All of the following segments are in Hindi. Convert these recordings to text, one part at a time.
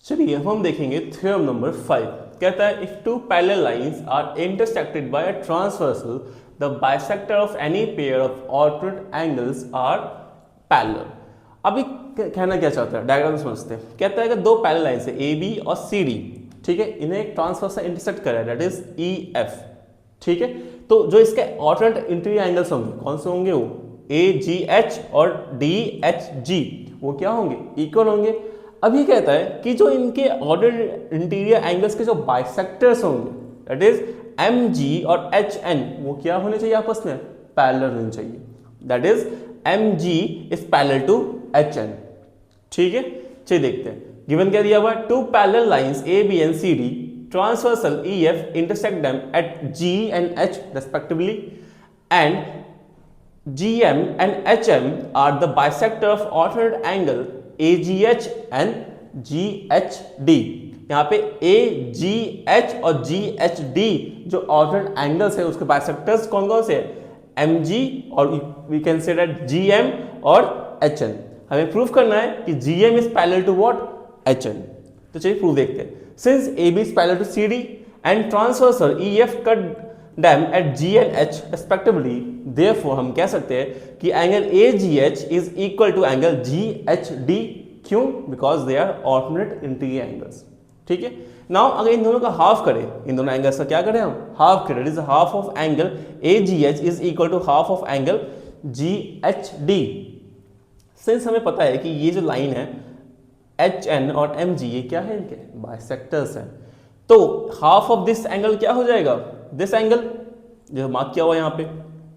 चलिए अब हम देखेंगे थ्योरम नंबर 5। कहता है if two parallel lines are intersected by a transversal the bisector of any pair of alternate angles are parallel. अभी कहना क्या चाहता है, डायग्राम समझते हैं। कहता है कि दो पैरेलल लाइंस है ए बी और सी डी, ठीक है, इन्हें एक ट्रांसवर्सल इंटरसेक्ट कर रहा है, दैट इज ई एफ, ठीक है। तो जो इसके ऑल्टरनेट इंटीरियर एंगल्स होंगे कौन से होंगे, वो ए जी एच और डी एच जी, वो क्या होंगे, इक्वल होंगे। अभी कहता है कि जो इनके ऑल्टरनेट इंटीरियर एंगल्स के जो बाइसेक्टर्स होंगे दैट इज एम जी और एच एन, वो क्या होने चाहिए, आपस में पैरेलल होने चाहिए, that is M G is parallel to H N, ठीक है। चलिए देखते हैं गिवन क्या दिया हुआ, two parallel lines A B and C D transversal EF intersect them at G and H respectively, and GM and HM are the bisector of alternate angle AGH and GHD। यहाँ पे AGH और GHD जो alternate angles है उसके bisectors कौन कौन से हैं, MG और we can say that GM और HN। हमें प्रूफ करना है कि GM is parallel to what, HN। तो चलिए प्रूफ देखते हैं। Since AB is parallel to CD and transversal EF cut them at G and H respectively, therefore हम कह सकते हैं कि angle AGH is equal to angle GHD। क्यों, because they are alternate interior angles, ठीक है। नाउ अगर इन दोनों का हाफ करें, इन दोनों एंगल्स का क्या करें हम, हाफ करें, is half of angle AGH is equal to half of angle GHD। Since हमें पता है कि ये जो लाइन है एच एन और एम जी, ये क्या है, इनके बाइसेक्टर्स हैं, तो हाफ ऑफ दिस एंगल क्या हो जाएगा, दिस एंगल जो मार्क किया हुआ यहाँ पे,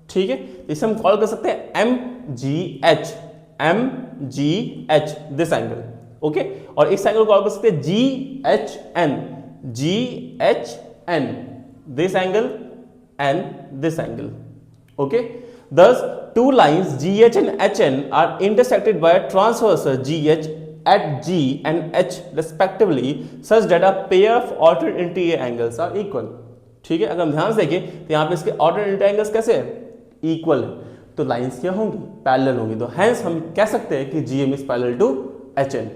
ठीक है। इसे हम कॉल कर सकते हैं M G H, M G H this angle, okay. और इस एंगल को कॉल कर सकते हैं G H N, G H N this angle and this angle, okay. Thus, two lines GH and HN are intersected by a transversal GH at G and H respectively such that a pair of alternate interior angles are equal, ठीक है। अगर हम ध्यान से देखें तो यहाँ पे इसके alternate interior angles कैसे है, इक्वल है, तो लाइंस क्या होंगी, पैरेलल होंगी। तो हेंस हम कह सकते हैं कि GM is parallel to HN।